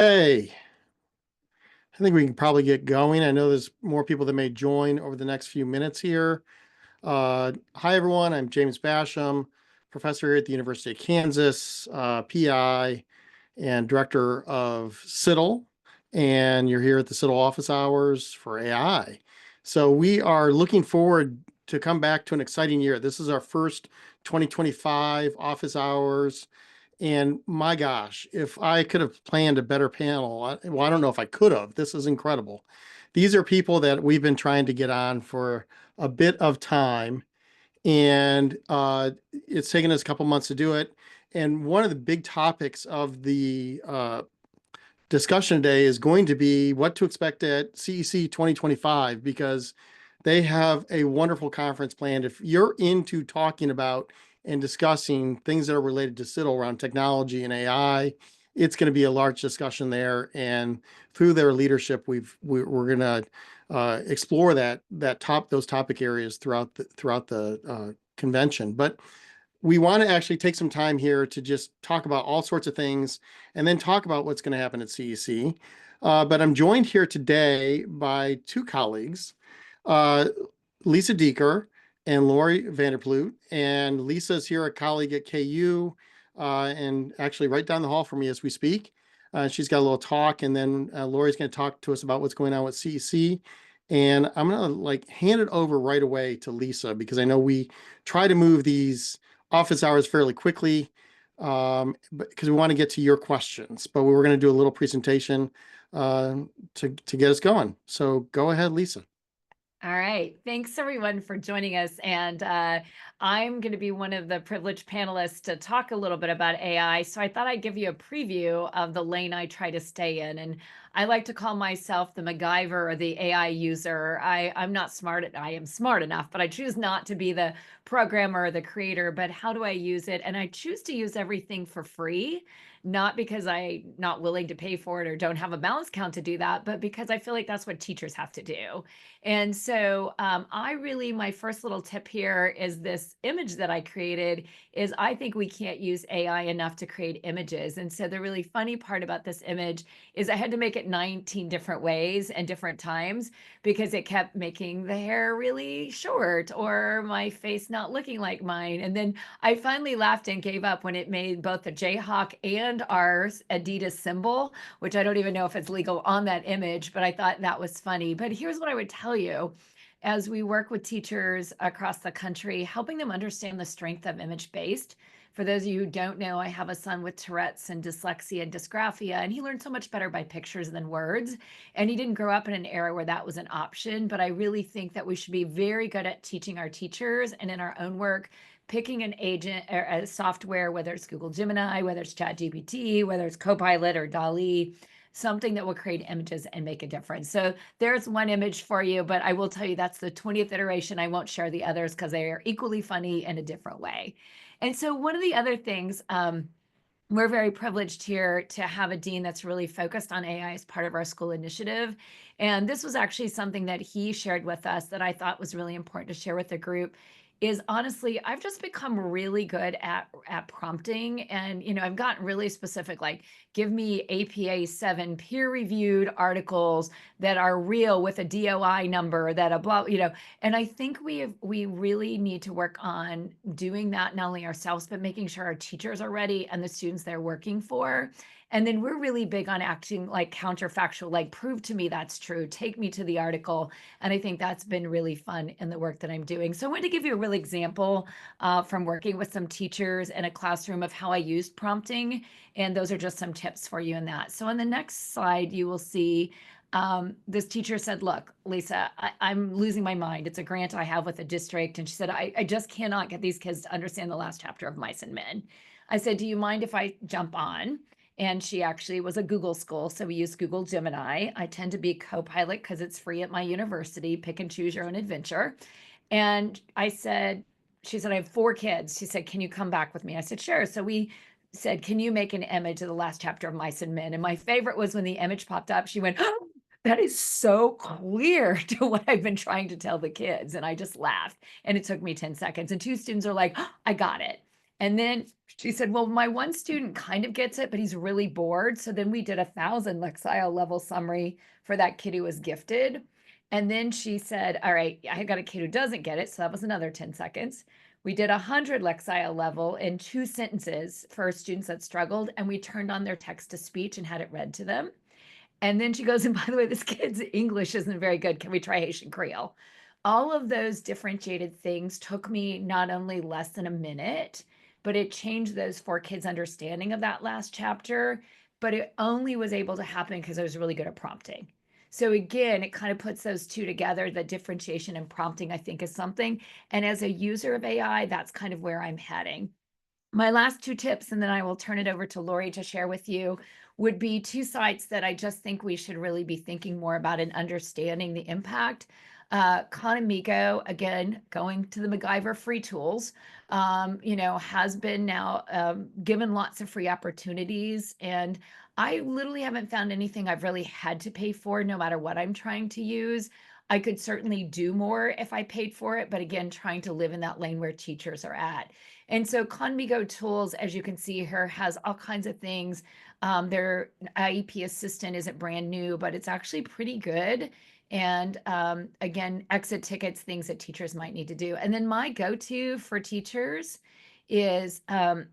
Hey, I think we can probably get going. I know there's more people that may join over the next few minutes here. Hi, everyone. I'm James Basham, professor here at the University of Kansas, PI, and director of CIDDL. And you're here at the CIDDL office hours for AI. So we are looking forward to come back to an exciting year. This is our first 2025 office hours. And my gosh, if I could have planned a better panel, well, I don't know if I could have. This is incredible. These are people that we've been trying to get on for a bit of time, and it's taken us a couple months to do it. And one of the big topics of the discussion today is going to be what to expect at CEC 2025, because they have a wonderful conference planned. If you're into talking about and discussing things that are related to CIDDL around technology and AI, it's going to be a large discussion there. And through their leadership, we're going to explore those topic areas throughout the convention. But we want to actually take some time here to just talk about all sorts of things and then talk about what's going to happen at CEC. But I'm joined here today by two colleagues, uh, Lisa Deeker and Lori Vanderploot. And Lisa's here, a colleague at KU, and actually right down the hall from me as we speak. She's got a little talk, and then Lori's going to talk to us about what's going on with CEC. And I'm going to hand it over right away to Lisa, because I know we try to move these office hours fairly quickly, because we want to get to your questions. But we were going to do a little presentation to get us going. So go ahead, Lisa. All right. Thanks everyone for joining us. And I'm going to be one of the privileged panelists to talk a little bit about AI. So I thought I'd give you a preview of the lane I try to stay in. And I like to call myself the MacGyver or the AI user. I'm not smart. I am smart enough, but I choose not to be the programmer or the creator. But how do I use it? And I choose to use everything for free, not because I'm not willing to pay for it or don't have a balance count to do that, but because I feel like that's what teachers have to do. And so my first little tip here is this image that I created is I think we can't use AI enough to create images. And so the really funny part about this image is I had to make it 19 different ways and different times because it kept making the hair really short or my face not looking like mine. And then I finally laughed and gave up when it made both the Jayhawk and our Adidas symbol, which I don't even know if it's legal on that image, but I thought that was funny. But here's what I would tell you. As we work with teachers across the country, helping them understand the strength of image-based. For those of you who don't know, I have a son with Tourette's and dyslexia and dysgraphia, and he learned so much better by pictures than words. And he didn't grow up in an era where that was an option, but I really think that we should be very good at teaching our teachers and in our own work, picking an agent or a software, whether it's Google Gemini, whether it's ChatGPT, whether it's Copilot or DALL-E, something that will create images and make a difference. So there's one image for you, but I will tell you that's the 20th iteration. I won't share the others because they are equally funny in a different way. And so one of the other things, we're very privileged here to have a dean that's really focused on AI as part of our school initiative. And this was actually something that he shared with us that I thought was really important to share with the group is honestly, I've just become really good at prompting. And, I've gotten really specific, like give me APA 7 peer-reviewed articles that are real with a DOI number that a blah, and I think we really need to work on doing that, not only ourselves, but making sure our teachers are ready and the students they're working for. And then we're really big on acting like counterfactual, like prove to me that's true, take me to the article. And I think that's been really fun in the work that I'm doing. So I wanted to give you a real example from working with some teachers in a classroom of how I used prompting. And those are just some tips for you in that. So on the next slide, you will see this teacher said, look, Lisa, I'm losing my mind. It's a grant I have with a district. And she said, I just cannot get these kids to understand the last chapter of Mice and Men. I said, do you mind if I jump on? And she actually was a Google school, so we use Google Gemini. I tend to be Copilot because it's free at my university, pick and choose your own adventure. And she said, I have 4 kids. She said, can you come back with me? I said, sure. So we said, can you make an image of the last chapter of Mice and Men? And my favorite was when the image popped up, she went, oh, that is so clear to what I've been trying to tell the kids. And I just laughed. And it took me 10 seconds. And 2 students are like, oh, I got it. And then she said, well, my one student kind of gets it, but he's really bored. So then we did 1,000 Lexile level summary for that kid who was gifted. And then she said, all right, I got a kid who doesn't get it. So that was another 10 seconds. We did 100 Lexile level in 2 sentences for students that struggled. And we turned on their text to speech and had it read to them. And then she goes, and by the way, this kid's English isn't very good. Can we try Haitian Creole? All of those differentiated things took me not only less than a minute, but it changed those 4 kids' understanding of that last chapter. But it only was able to happen because I was really good at prompting. So again, it kind of puts those two together. The differentiation and prompting, I think, is something. And as a user of AI, that's kind of where I'm heading. My last 2 tips, and then I will turn it over to Lori to share with you, would be 2 sites that I just think we should really be thinking more about and understanding the impact. Conamigo, again, going to the MacGyver free tools, has been now given lots of free opportunities. And I literally haven't found anything I've really had to pay for, no matter what I'm trying to use. I could certainly do more if I paid for it, but again, trying to live in that lane where teachers are at. And so Conmigo Tools, as you can see here, has all kinds of things. Their IEP assistant isn't brand new, but it's actually pretty good. And again, exit tickets, things that teachers might need to do. And then my go-to for teachers is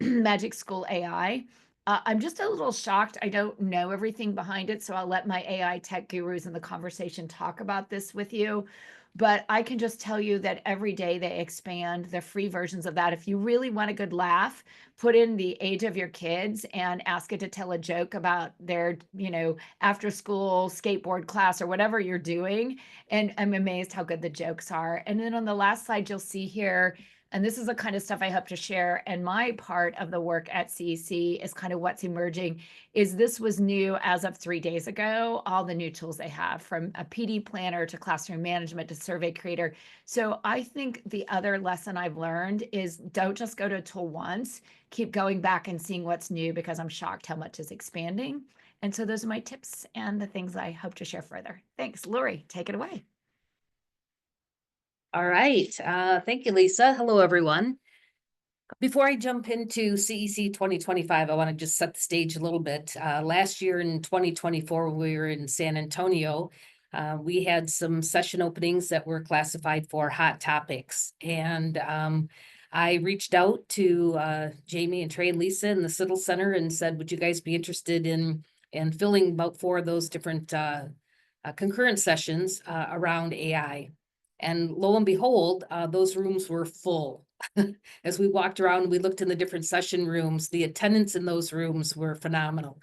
Magic School AI. I'm just a little shocked. I don't know everything behind it, so I'll let my AI tech gurus in the conversation talk about this with you. But I can just tell you that every day they expand the free versions of that. If you really want a good laugh, put in the age of your kids and ask it to tell a joke about their, after school skateboard class or whatever you're doing. And I'm amazed how good the jokes are. And then on the last slide, you'll see here, and this is the kind of stuff I hope to share. And my part of the work at CEC is kind of what's emerging is this was new as of 3 days ago, all the new tools they have, from a PD planner to classroom management to survey creator. So I think the other lesson I've learned is don't just go to a tool once, keep going back and seeing what's new, because I'm shocked how much is expanding. And so those are my tips and the things I hope to share further. Thanks. Lori, take it away. All right. Thank you, Lisa. Hello, everyone. Before I jump into CEC 2025, I want to just set the stage a little bit. Last year in 2024, when we were in San Antonio, we had some session openings that were classified for hot topics. And I reached out to Jamie and Trey and Lisa in the CIDDL Center and said, would you guys be interested in filling about 4 of those different concurrent sessions around AI? And lo and behold, those rooms were full. As we walked around, we looked in the different session rooms, the attendance in those rooms were phenomenal.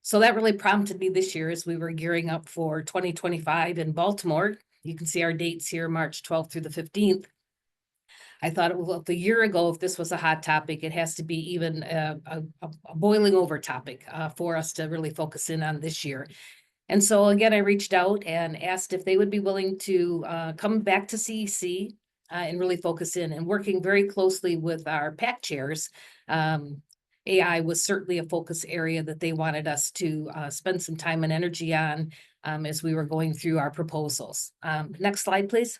So that really prompted me this year as we were gearing up for 2025 in Baltimore. You can see our dates here, March 12th through the 15th. I thought, well, if a year ago, if this was a hot topic, it has to be even a boiling over topic for us to really focus in on this year. And so again, I reached out and asked if they would be willing to come back to CEC and really focus in, and working very closely with our PAC chairs. AI was certainly a focus area that they wanted us to spend some time and energy on as we were going through our proposals. Next slide, please.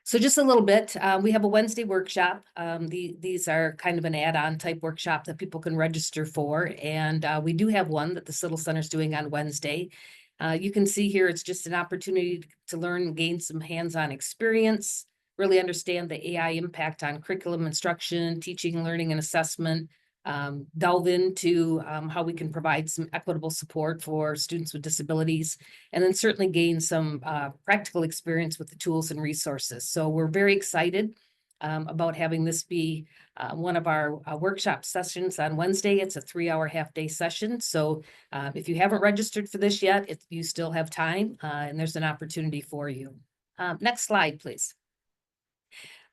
So just a little bit, we have a Wednesday workshop. These are kind of an add-on type workshop that people can register for. And we do have one that the CIDDL Center is doing on Wednesday. You can see here, it's just an opportunity to learn and gain some hands-on experience, really understand the AI impact on curriculum instruction, teaching, learning, and assessment, delve into how we can provide some equitable support for students with disabilities, and then certainly gain some practical experience with the tools and resources. So we're very excited about having this be one of our workshop sessions on Wednesday. It's a 3-hour half-day session. So if you haven't registered for this yet, you still have time and there's an opportunity for you. Next slide, please.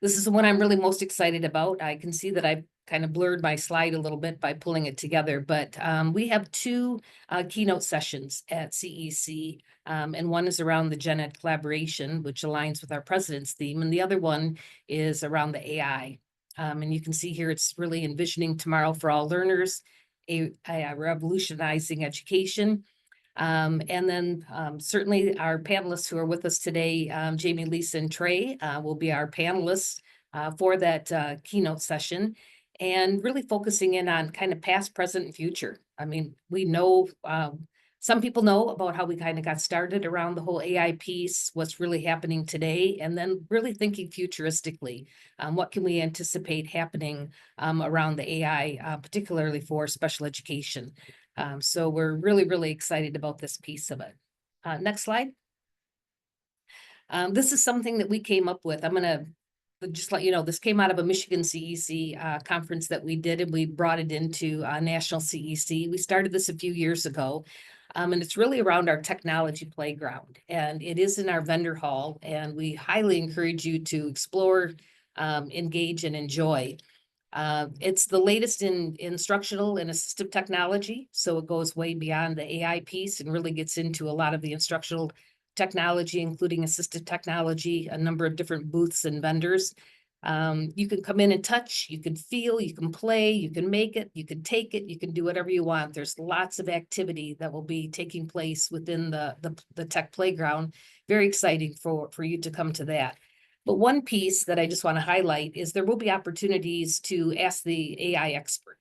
This is the one I'm really most excited about. I can see that I've kind of blurred my slide a little bit by pulling it together, but we have 2 keynote sessions at CEC, and one is around the Gen Ed collaboration, which aligns with our president's theme, and the other one is around the AI. And you can see here, it's really envisioning tomorrow for all learners, a revolutionizing education. And then certainly our panelists who are with us today, Jamie, Lisa, and Trey will be our panelists for that keynote session, and really focusing in on kind of past, present, and future. I mean, we know some people know about how we kind of got started around the whole AI piece, what's really happening today, and then really thinking futuristically. What can we anticipate happening around the AI, particularly for special education? So we're really, really excited about this piece of it. Next slide. This is something that we came up with. I'm going to just let you know, this came out of a Michigan CEC conference that we did, and we brought it into National CEC. We started this a few years ago, and it's really around our technology playground. And it is in our vendor hall, and we highly encourage you to explore, engage, and enjoy. It's the latest in instructional and assistive technology, so it goes way beyond the AI piece and really gets into a lot of the instructional technology, including assistive technology, a number of different booths and vendors. You can come in and touch, you can feel, you can play, you can make it, you can take it, you can do whatever you want. There's lots of activity that will be taking place within the tech playground. Very exciting for you to come to that. But one piece that I just want to highlight is there will be opportunities to ask the AI expert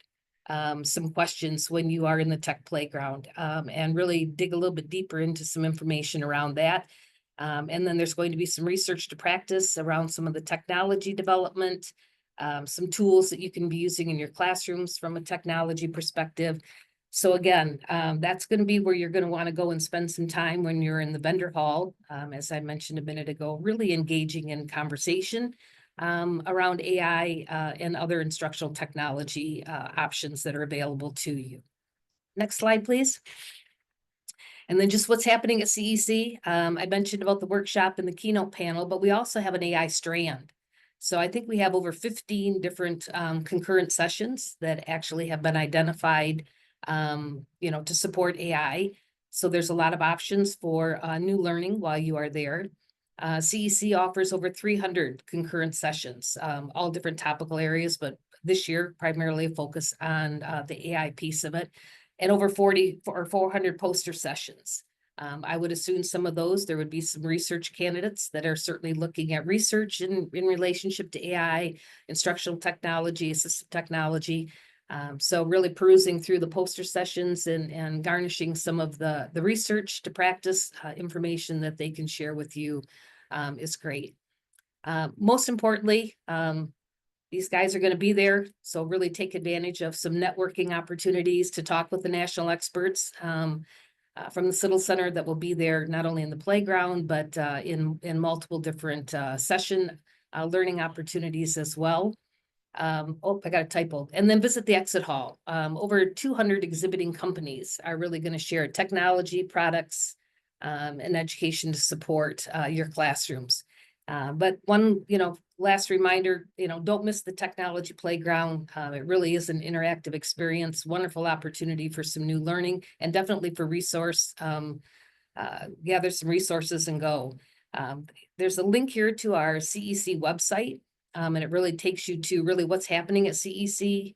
some questions when you are in the tech playground, and really dig a little bit deeper into some information around that. And then there's going to be some research to practice around some of the technology development, some tools that you can be using in your classrooms from a technology perspective. So again, that's going to be where you're going to want to go and spend some time when you're in the vendor hall, as I mentioned a minute ago, really engaging in conversation around AI and other instructional technology options that are available to you. Next slide, please. And then just what's happening at CEC. I mentioned about the workshop and the keynote panel, but we also have an AI strand. So I think we have over 15 different concurrent sessions that actually have been identified, to support AI. So there's a lot of options for new learning while you are there. CEC offers over 300 concurrent sessions, all different topical areas, but this year primarily focus on the AI piece of it, and over 40 or 400 poster sessions. I would assume some of those, there would be some research candidates that are certainly looking at research in relationship to AI, instructional technology, assistive technology. So really perusing through the poster sessions and garnishing some of the research to practice information that they can share with you is great. Most importantly, these guys are going to be there, so really take advantage of some networking opportunities to talk with the national experts from the CIDDL Center that will be there not only in the playground, but in multiple different session learning opportunities as well. Oh, I got a typo. And then visit the exit hall. Over 200 exhibiting companies are really going to share technology, products, and education to support your classrooms. But one, last reminder, don't miss the technology playground. It really is an interactive experience, wonderful opportunity for some new learning, and definitely for resource. Gather some resources and go. There's a link here to our CEC website. And it really takes you to really what's happening at CEC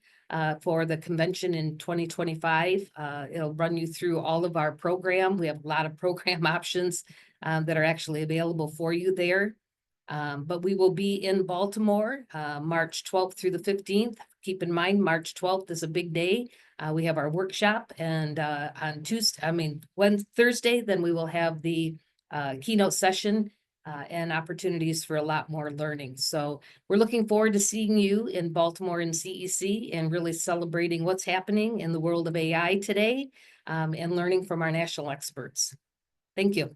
for the convention in 2025. It'll run you through all of our program. We have a lot of program options that are actually available for you there. But we will be in Baltimore, March 12th through the 15th. Keep in mind, March 12th is a big day. We have our workshop, and on Thursday, then we will have the keynote session and opportunities for a lot more learning. So we're looking forward to seeing you in Baltimore and CEC and really celebrating what's happening in the world of AI today and learning from our national experts. Thank you.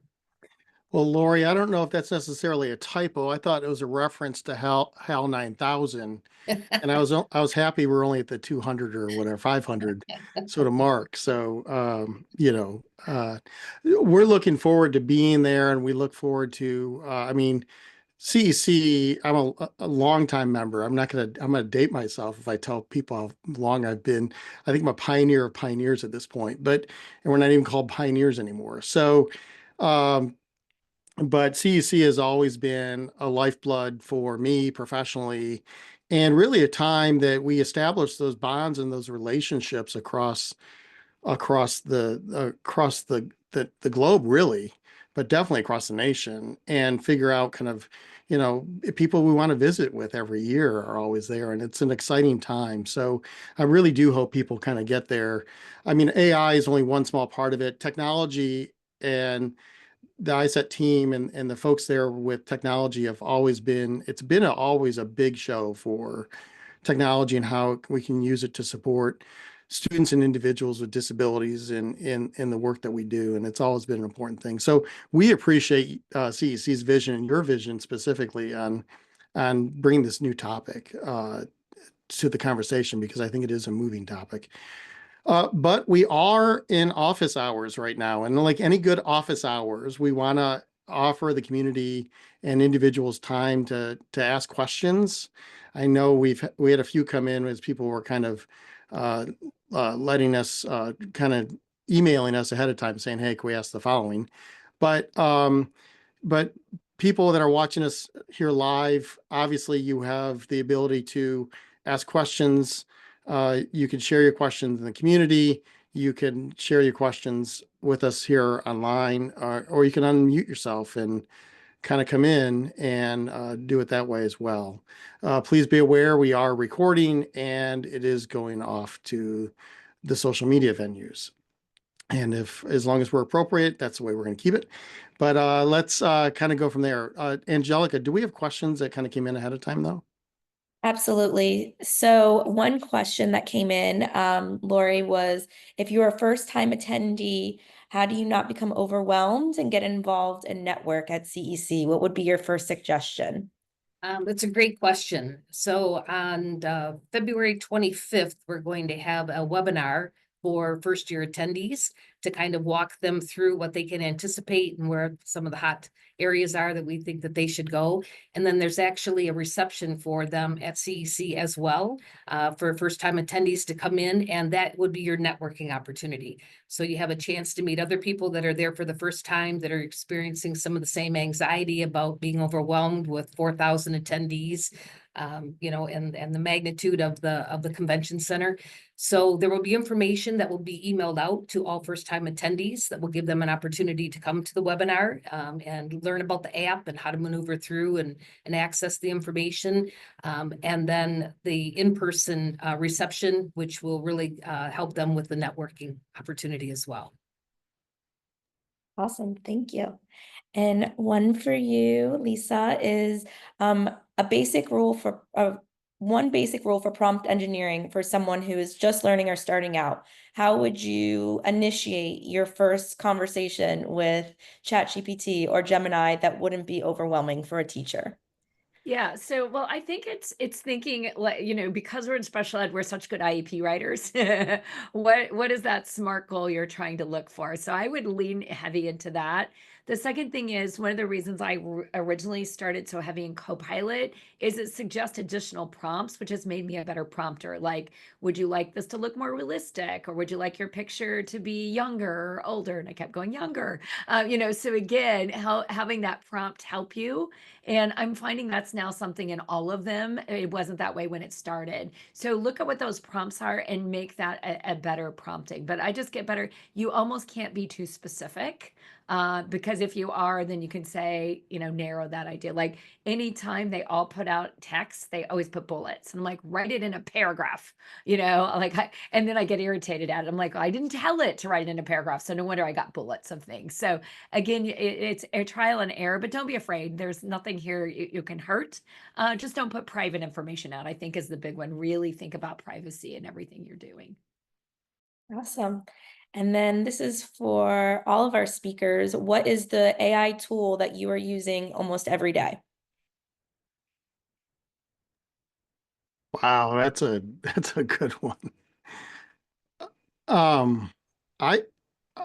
Well, Lori, I don't know if that's necessarily a typo. I thought it was a reference to HAL 9000. And I was happy we're only at the 200 or whatever, 500 sort of mark. So, we're looking forward to being there, and we look forward to, CEC, I'm a longtime member. I'm going to date myself if I tell people how long I've been. I think I'm a pioneer of pioneers at this point, and we're not even called pioneers anymore. So, but CEC has always been a lifeblood for me professionally, and really a time that we established those bonds and those relationships across the globe, really, but definitely across the nation, and figure out kind of, people we want to visit with every year are always there. And it's an exciting time. So I really do hope people kind of get there. I mean, AI is only one small part of it. Technology and the ISET team and the folks there with technology have always been, it's been always a big show for technology and how we can use it to support students and individuals with disabilities in the work that we do. And it's always been an important thing. So we appreciate CEC's vision and your vision specifically on bringing this new topic to the conversation, because I think it is a moving topic. But we are in office hours right now. And like any good office hours, we want to offer the community and individuals time to ask questions. I know we had a few come in as people were kind of letting us kind of emailing us ahead of time saying, hey, can we ask the following? But people that are watching us here live, obviously you have the ability to ask questions. You can share your questions in the community. You can share your questions with us here online, or you can unmute yourself and kind of come in and do it that way as well. Please be aware we are recording and it is going off to the social media venues. And as long as we're appropriate, that's the way we're going to keep it. But let's kind of go from there. Angelica, do we have questions that kind of came in ahead of time though? Absolutely. So one question that came in, Lori, was if you're a first-time attendee, how do you not become overwhelmed and get involved in network at CEC? What would be your first suggestion? That's a great question. So on February 25th, we're going to have a webinar for first year attendees to kind of walk them through what they can anticipate and where some of the hot areas are that we think that they should go. And then there's actually a reception for them at CEC as well for first time attendees to come in, and that would be your networking opportunity. So you have a chance to meet other people that are there for the first time that are experiencing some of the same anxiety about being overwhelmed with 4,000 attendees, and the magnitude of the convention center. So there will be information that will be emailed out to all first-time attendees that will give them an opportunity to come to the webinar and learn about the app and how to maneuver through and access the information. And then the in-person reception, which will really help them with the networking opportunity as well. Awesome. Thank you. And one for you, Lisa, is a basic rule for one basic rule for prompt engineering for someone who is just learning or starting out. How would you initiate your first conversation with ChatGPT or Gemini that wouldn't be overwhelming for a teacher? Yeah, so well, I think it's thinking like, because we're in special ed, we're such good IEP writers. What is that SMART goal you're trying to look for? So I would lean heavy into that. The second thing is one of the reasons I originally started so heavy in Copilot is it suggests additional prompts, which has made me a better prompter. Like, would you like this to look more realistic, or would you like your picture to be younger or older? And I kept going younger. So again, having that prompt help you. And I'm finding that's now something in all of them. It wasn't that way when it started. So look at what those prompts are and make that a better prompting. But I just get better. You almost can't be too specific because if you are, then you can say, narrow that idea. Like anytime they all put out text, they always put bullets. And I'm like, write it in a paragraph, and then I get irritated at it. I'm like, I didn't tell it to write it in a paragraph. So no wonder I got bullets of things. So again, it's a trial and error, but don't be afraid. There's nothing here you can hurt. Just don't put private information out, I think is the big one. Really think about privacy in everything you're doing. Awesome. And then this is for all of our speakers. What is the AI tool that you are using almost every day? Wow, that's a good one. I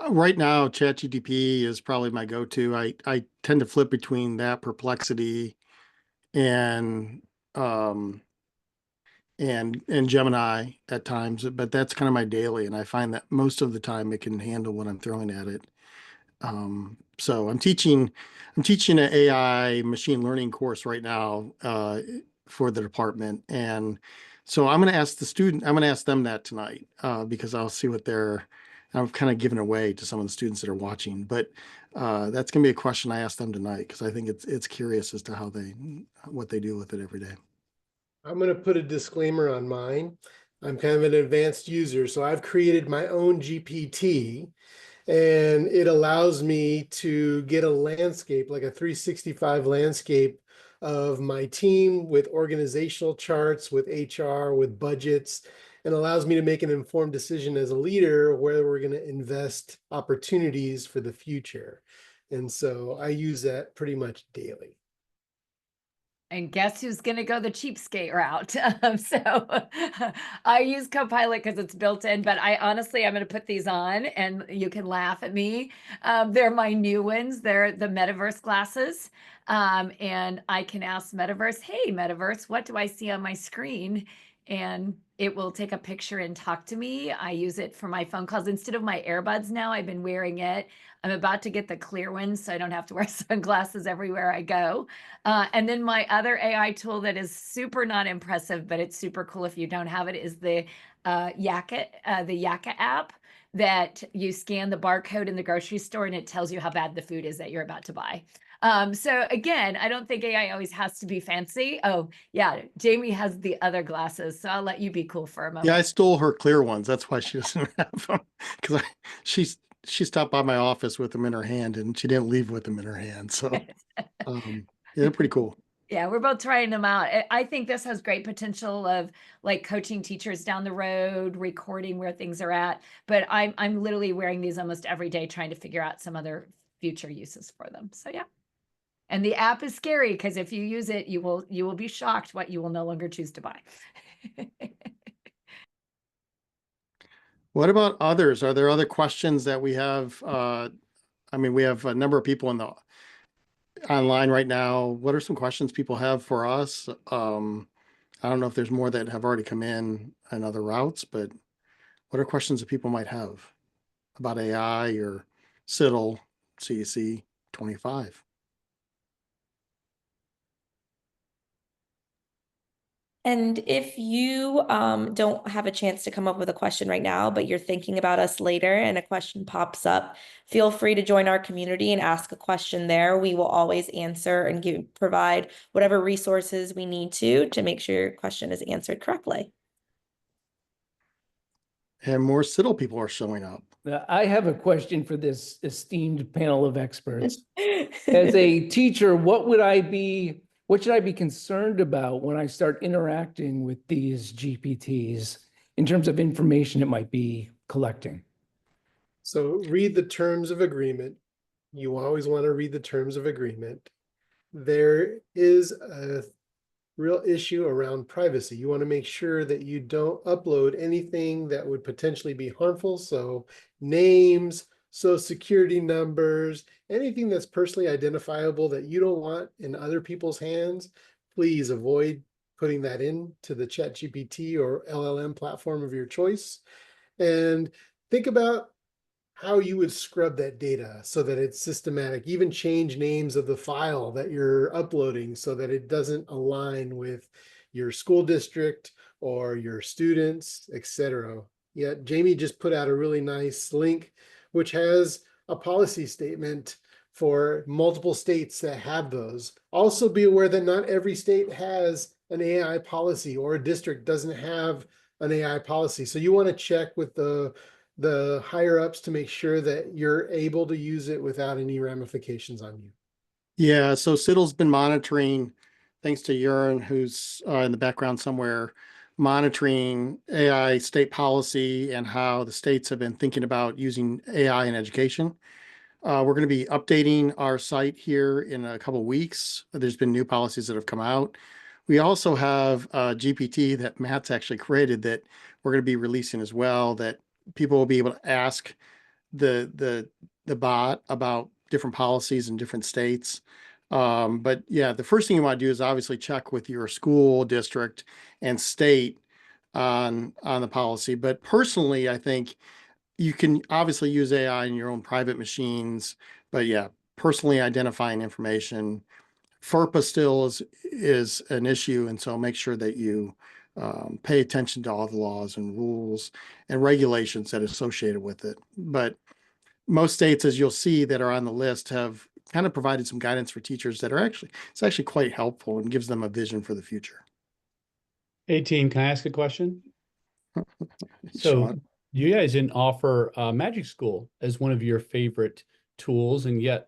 right now ChatGPT is probably my go-to. I tend to flip between that, Perplexity, and um and Gemini at times, but that's kind of my daily, and I find that most of the time it can handle what I'm throwing at it. So I'm teaching an AI machine learning course right now for the department, and so I'm going to ask them that tonight because I'll see what I'm kind of giving away to some of the students that are watching, but that's going to be a question I ask them tonight because I think it's curious as to what they do with it every day. I'm going to put a disclaimer on mine. I'm kind of an advanced user, so I've created my own GPT, and it allows me to get a landscape, like a 365 landscape of my team with organizational charts, with HR, with budgets, and allows me to make an informed decision as a leader where we're going to invest opportunities for the future. And so I use that pretty much daily. And guess who's going to go the cheapskate route? So I use Copilot because it's built in, but I'm going to put these on and you can laugh at me. They're my new ones. They're the Metaverse glasses. And I can ask Metaverse, hey, Metaverse, what do I see on my screen? And it will take a picture and talk to me. I use it for my phone calls instead of my earbuds now. I've been wearing it. I'm about to get the clear ones so I don't have to wear sunglasses everywhere I go. And then my other AI tool that is super not impressive, but it's super cool if you don't have it, is the Yaka app that you scan the barcode in the grocery store and it tells you how bad the food is that you're about to buy. So again, I don't think AI always has to be fancy. Oh yeah, Jamie has the other glasses, so I'll let you be cool for a moment. Yeah, I stole her clear ones. That's why she doesn't have them because she stopped by my office with them in her hand and she didn't leave with them in her hand. So yeah, they're pretty cool. Yeah, we're both trying them out. I think this has great potential of like coaching teachers down the road, recording where things are at. But I'm literally wearing these almost every day, trying to figure out some other future uses for them. So yeah. And the app is scary because if you use it, you will be shocked what you will no longer choose to buy. What about others? Are there other questions that we have? I mean, we have a number of people online right now. What are some questions people have for us? I don't know if there's more that have already come in other routes, but what are questions that people might have about AI or CIDDL, CEC 25? And if you don't have a chance to come up with a question right now, but you're thinking about us later and a question pops up, feel free to join our community and ask a question there. We will always answer and provide whatever resources we need to make sure your question is answered correctly. And more CIDDL people are showing up. I have a question for this esteemed panel of experts. As a teacher, what should I be concerned about when I start interacting with these GPTs in terms of information it might be collecting? So read the terms of agreement. You always want to read the terms of agreement. There is a real issue around privacy. You want to make sure that you don't upload anything that would potentially be harmful. So names, social security numbers, anything that's personally identifiable that you don't want in other people's hands, please avoid putting that into the ChatGPT or LLM platform of your choice. And think about how you would scrub that data so that it's systematic. Even change names of the file that you're uploading so that it doesn't align with your school district or your students, etc. Yeah, Jamie just put out a really nice link, which has a policy statement for multiple states that have those. Also be aware that not every state has an AI policy, or a district doesn't have an AI policy. So you want to check with the higher ups to make sure that you're able to use it without any ramifications on you. Yeah, so CIDDL's been monitoring, thanks to Urine, who's in the background somewhere, monitoring AI state policy and how the states have been thinking about using AI in education. We're going to be updating our site here in a couple of weeks. There's been new policies that have come out. We also have a GPT that Matt's actually created that we're going to be releasing as well, that people will be able to ask the bot about different policies in different states. But yeah, the first thing you want to do is obviously check with your school district and state on the policy. But personally, I think you can obviously use AI in your own private machines. But yeah, personally identifying information, FERPA still is an issue, and so make sure that you pay attention to all the laws and rules and regulations that are associated with it. But most states, as you'll see, that are on the list have kind of provided some guidance for teachers that are it's actually quite helpful and gives them a vision for the future. Hey, team, can I ask a question? So Sean? you guys didn't offer Magic School as one of your favorite tools, and yet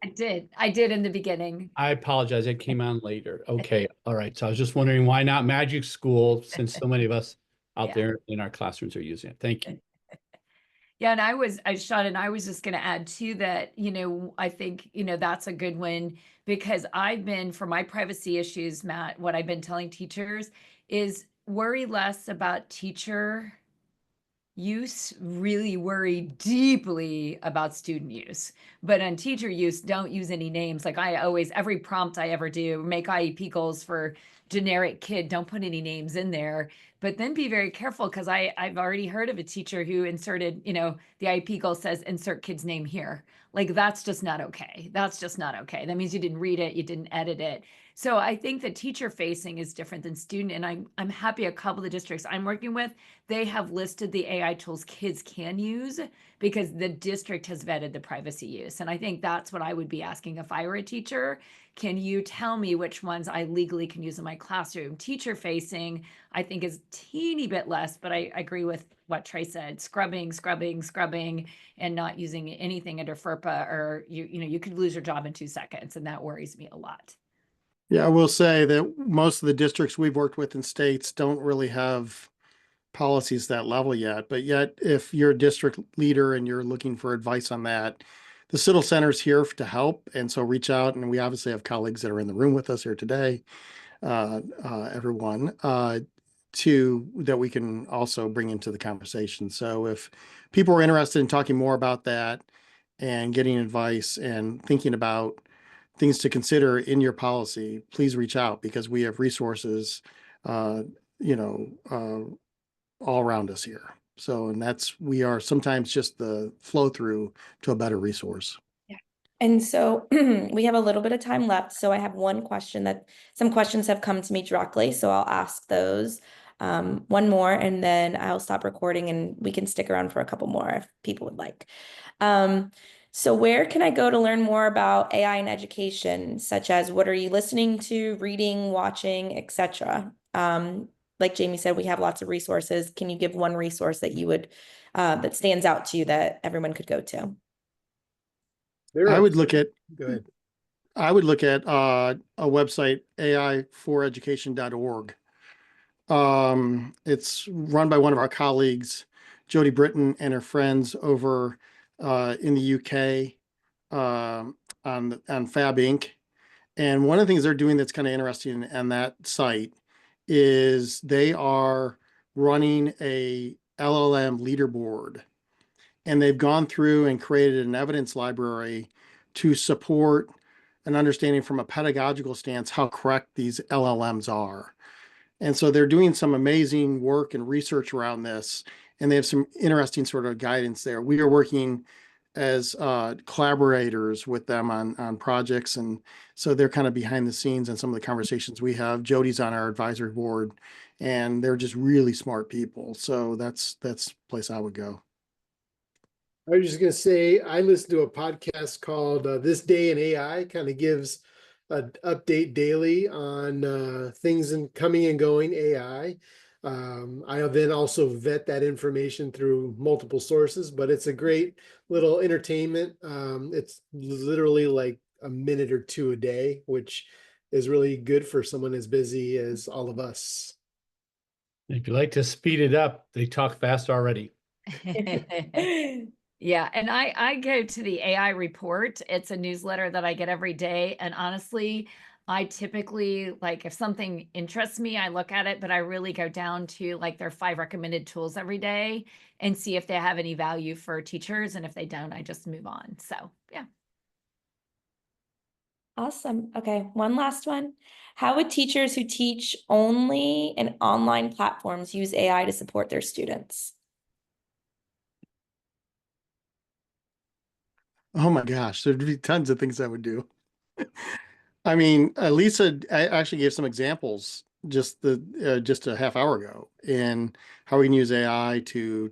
I did in the beginning. I apologize, it came on later. Okay, all right. So I was just wondering why not Magic School, since so many of us out Yeah. there in our classrooms are using it. Thank you. Yeah, and Sean, and I was just going to add to that, I think, that's a good one because I've been, for my privacy issues, Matt, what I've been telling teachers is worry less about teacher use, really worry deeply about student use. But on teacher use, don't use any names. Like every prompt I ever do, make IEP goals for generic kid, don't put any names in there. But then be very careful because I've already heard of a teacher who inserted, the IEP goal says insert kid's name here. Like that's just not okay. That's just not okay. That means you didn't read it, you didn't edit it. So I think the teacher facing is different than student. And I'm happy a couple of the districts I'm working with, they have listed the AI tools kids can use because the district has vetted the privacy use. And I think that's what I would be asking if I were a teacher. Can you tell me which ones I legally can use in my classroom? Teacher facing, I think is teeny bit less, but I agree with what Trey said, scrubbing, and not using anything under FERPA, or you could lose your job in 2 seconds. And that worries me a lot. Yeah, I will say that most of the districts we've worked with in states don't really have policies that level yet. But yet, if you're a district leader and you're looking for advice on that, the CIDDL Center is here to help. And so reach out. And we obviously have colleagues that are in the room with us here today, everyone, that we can also bring into the conversation. So if people are interested in talking more about that and getting advice and thinking about things to consider in your policy, please reach out because we have resources, uh, all around us here. So, and we are sometimes just the flow through to a better resource. And so we have a little bit of time left. So I have one question some questions have come to me directly. So I'll ask those. One more, and then I'll stop recording and we can stick around for a couple more if people would like. So where can I go to learn more about AI in education, such as what are you listening to, reading, watching, etc.? Like Jamie said, we have lots of resources. Can you give one resource that you would that stands out to you that everyone could go to? I would look at Go ahead. a website, ai4education.org. It's run by one of our colleagues, Jody Britton, and her friends over in the UK on Fab Inc. And one of the things they're doing that's kind of interesting on that site is they are running a LLM leaderboard. And they've gone through and created an evidence library to support an understanding from a pedagogical stance how correct these LLMs are. And so they're doing some amazing work and research around this, and they have some interesting sort of guidance there. We are working as collaborators with them on projects, and so they're kind of behind the scenes in some of the conversations we have. Jody's on our advisory board, and they're just really smart people. So that's the place I would go. I was just gonna say, I listen to a podcast called This Day in AI, kind of gives an update daily on things coming and going AI. I'll then also vet that information through multiple sources, but it's a great little entertainment. It's literally like a minute or two a day, which is really good for someone as busy as all of us. If you like to speed it up, they talk fast already. Yeah, and I go to the AI report. It's a newsletter that I get every day. And honestly, I typically, like, if something interests me, I look at it, but I really go down to like their 5 recommended tools every day and see if they have any value for teachers. And if they don't, I just move on. So yeah. Awesome. Okay, one last one. How would teachers who teach only in online platforms use AI to support their students? Oh my gosh, there'd be tons of things I would do. I mean, Lisa actually gave some examples just a half hour ago, and how we can use AI to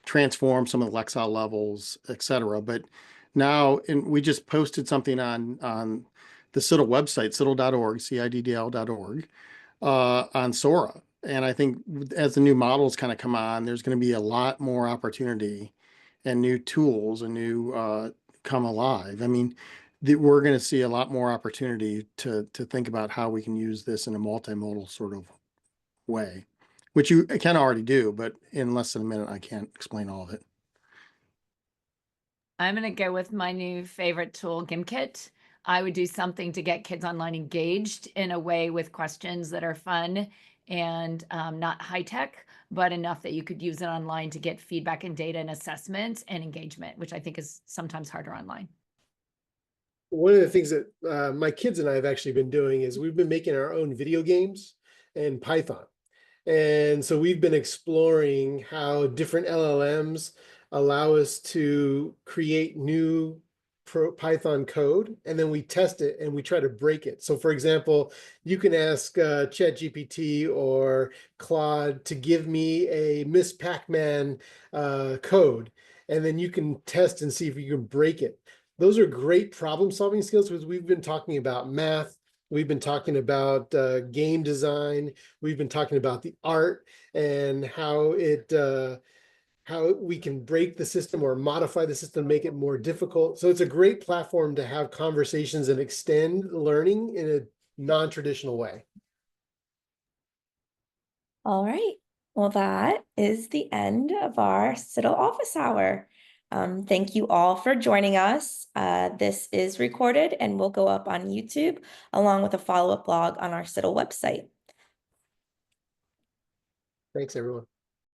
transform some of the Lexile levels, et cetera. But now, and we just posted something on the CIDDL website, CIDDL.org, CIDDL.org, on Sora. And I think as the new models kind of come on, there's going to be a lot more opportunity and new tools and new come alive. I mean, we're going to see a lot more opportunity to think about how we can use this in a multimodal sort of way, which you can already do, but in less than a minute, I can't explain all of it. I'm going to go with my new favorite tool, Gimkit. I would do something to get kids online engaged in a way with questions that are fun and not high tech, but enough that you could use it online to get feedback and data and assessment and engagement, which I think is sometimes harder online. One of the things that my kids and I have actually been doing is we've been making our own video games in Python. And so we've been exploring how different LLMs allow us to create new Python code, and then we test it and we try to break it. So for example, you can ask ChatGPT or Claude to give me a Miss Pac-Man code, and then you can test and see if you can break it. Those are great problem-solving skills because we've been talking about math, we've been talking about game design, we've been talking about the art and how we can break the system or modify the system, make it more difficult. So it's a great platform to have conversations and extend learning in a non-traditional way. All right. Well, that is the end of our CIDDL office hour. Thank you all for joining us. This is recorded and will go up on YouTube along with a follow-up blog on our CIDDL website. Thanks, everyone.